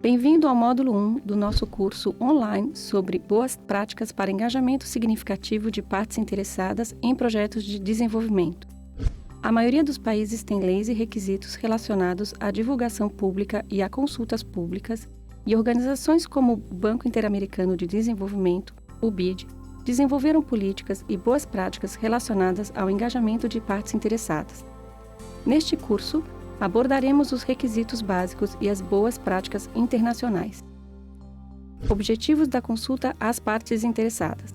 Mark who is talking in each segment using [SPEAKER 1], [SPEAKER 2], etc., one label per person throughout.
[SPEAKER 1] Bem-vindo ao módulo 1 do nosso curso online sobre boas práticas para engajamento significativo de partes interessadas em projetos de desenvolvimento. A maioria dos países tem leis e requisitos relacionados à divulgação pública e a consultas públicas, e organizações como o Banco Interamericano de Desenvolvimento, o BID, desenvolveram políticas e boas práticas relacionadas ao engajamento de partes interessadas. Neste curso, abordaremos os requisitos básicos e as boas práticas internacionais. Objetivos da consulta às partes interessadas.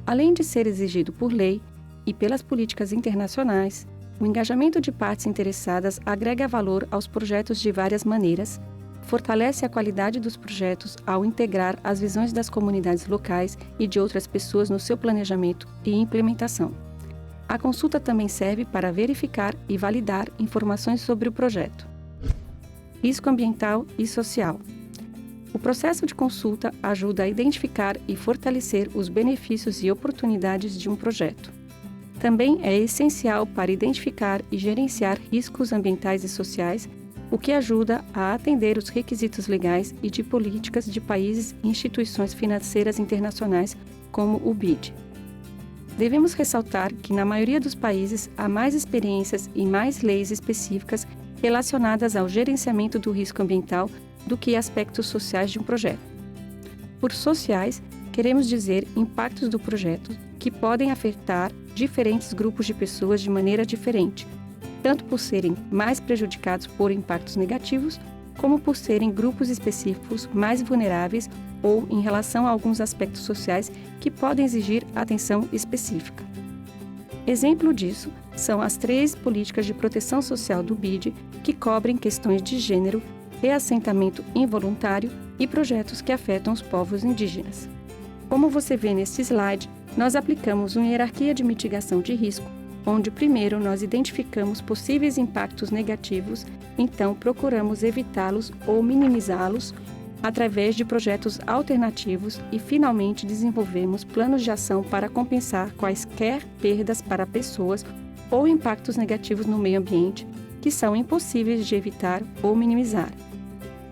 [SPEAKER 1] Além de ser exigido por lei e pelas políticas internacionais, o engajamento de partes interessadas agrega valor aos projetos de várias maneiras, fortalece a qualidade dos projetos ao integrar as visões das comunidades locais e de outras pessoas no seu planejamento e implementação. A consulta também serve para verificar e validar informações sobre o projeto. Risco ambiental e social. O processo de consulta ajuda a identificar e fortalecer os benefícios e oportunidades de um projeto. Também é essencial para identificar e gerenciar riscos ambientais e sociais, o que ajuda a atender os requisitos legais e de políticas de países e instituições financeiras internacionais, como o BID. Devemos ressaltar que, na maioria dos países, há mais experiências e mais leis específicas relacionadas ao gerenciamento do risco ambiental do que aspectos sociais de um projeto. Por sociais, queremos dizer impactos do projeto que podem afetar diferentes grupos de pessoas de maneira diferente, tanto por serem mais prejudicados por impactos negativos, como por serem grupos específicos mais vulneráveis ou em relação a alguns aspectos sociais que podem exigir atenção específica. Exemplo disso são as 3 políticas de proteção social do BID, que cobrem questões de gênero, reassentamento involuntário e projetos que afetam os povos indígenas. Como você vê neste slide, nós aplicamos uma hierarquia de mitigação de risco, onde primeiro nós identificamos possíveis impactos negativos, então procuramos evitá-los ou minimizá-los através de projetos alternativos e, finalmente, desenvolvemos planos de ação para compensar quaisquer perdas para pessoas ou impactos negativos no meio ambiente que são impossíveis de evitar ou minimizar.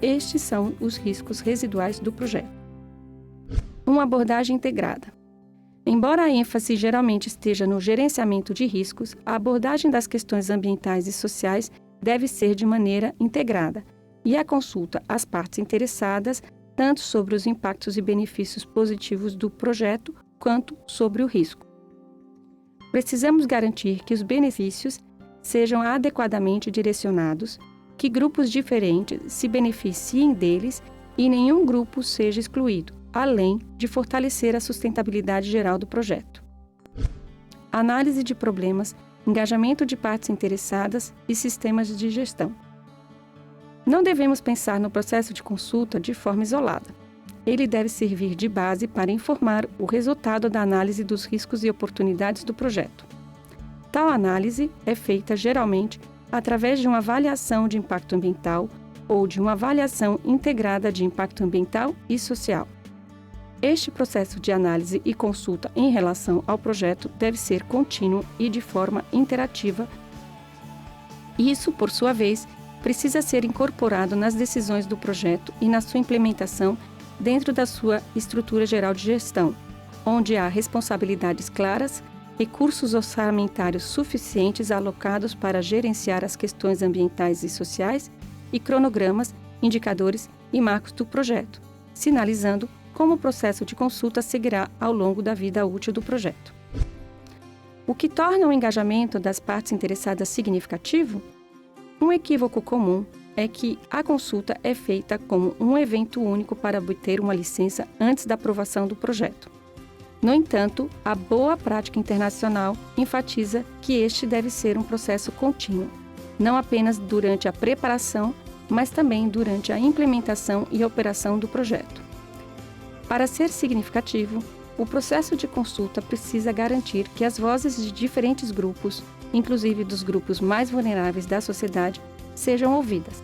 [SPEAKER 1] Estes são os riscos residuais do projeto. Uma abordagem integrada. Embora a ênfase geralmente esteja no gerenciamento de riscos, a abordagem das questões ambientais e sociais deve ser de maneira integrada, e a consulta às partes interessadas, tanto sobre os impactos e benefícios positivos do projeto, quanto sobre o risco. Precisamos garantir que os benefícios sejam adequadamente direcionados, que grupos diferentes se beneficiem deles e nenhum grupo seja excluído, além de fortalecer a sustentabilidade geral do projeto. Análise de problemas, engajamento de partes interessadas e sistemas de gestão. Não devemos pensar no processo de consulta de forma isolada. Ele deve servir de base para informar o resultado da análise dos riscos e oportunidades do projeto. Tal análise é feita geralmente através de uma avaliação de impacto ambiental ou de uma avaliação integrada de impacto ambiental e social. Este processo de análise e consulta em relação ao projeto deve ser contínuo e de forma interativa. Isso, por sua vez, precisa ser incorporado nas decisões do projeto e na sua implementação dentro da sua estrutura geral de gestão, onde há responsabilidades claras, recursos orçamentários suficientes alocados para gerenciar as questões ambientais e sociais e cronogramas, indicadores e marcos do projeto, sinalizando como o processo de consulta seguirá ao longo da vida útil do projeto. O que torna o engajamento das partes interessadas significativo? Um equívoco comum é que a consulta é feita como um evento único para obter uma licença antes da aprovação do projeto. No entanto, a boa prática internacional enfatiza que este deve ser um processo contínuo, não apenas durante a preparação, mas também durante a implementação e operação do projeto. Para ser significativo, o processo de consulta precisa garantir que as vozes de diferentes grupos, inclusive dos grupos mais vulneráveis da sociedade, sejam ouvidas.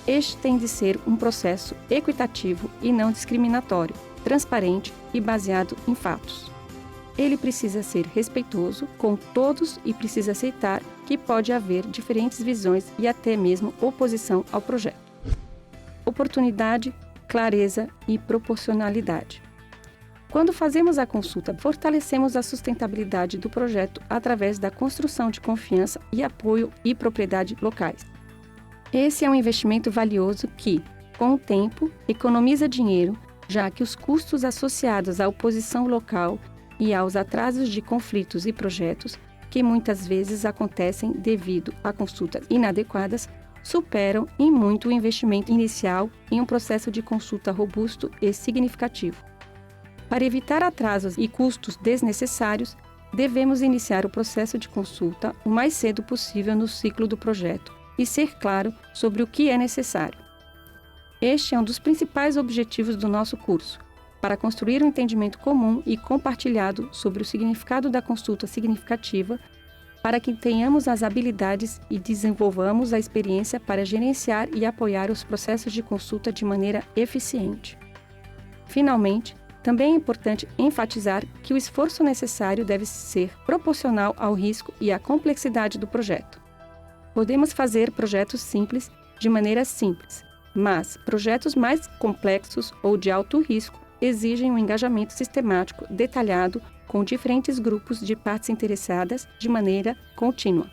[SPEAKER 1] Este tem de ser um processo equitativo e não discriminatório, transparente e baseado em fatos. Ele precisa ser respeitoso com todos e precisa aceitar que pode haver diferentes visões e até mesmo oposição ao projeto. oportunidade, clareza e proporcionalidade. Quando fazemos a consulta, fortalecemos a sustentabilidade do projeto através da construção de confiança e apoio e propriedade locais. Esse é um investimento valioso que, com o tempo, economiza dinheiro, já que os custos associados à oposição local e aos atrasos de conflitos e projetos, que muitas vezes acontecem devido a consultas inadequadas, superam em muito o investimento inicial em um processo de consulta robusto e significativo. Para evitar atrasos e custos desnecessários, devemos iniciar o processo de consulta o mais cedo possível no ciclo do projeto e ser claro sobre o que é necessário. Este é um dos principais objetivos do nosso curso, para construir um entendimento comum e compartilhado sobre o significado da consulta significativa, para que tenhamos as habilidades e desenvolvamos a experiência para gerenciar e apoiar os processos de consulta de maneira eficiente. Finalmente, também é importante enfatizar que o esforço necessário deve ser proporcional ao risco e à complexidade do projeto. Podemos fazer projetos simples de maneira simples, mas projetos mais complexos ou de alto risco exigem um engajamento sistemático, detalhado, com diferentes grupos de partes interessadas de maneira contínua.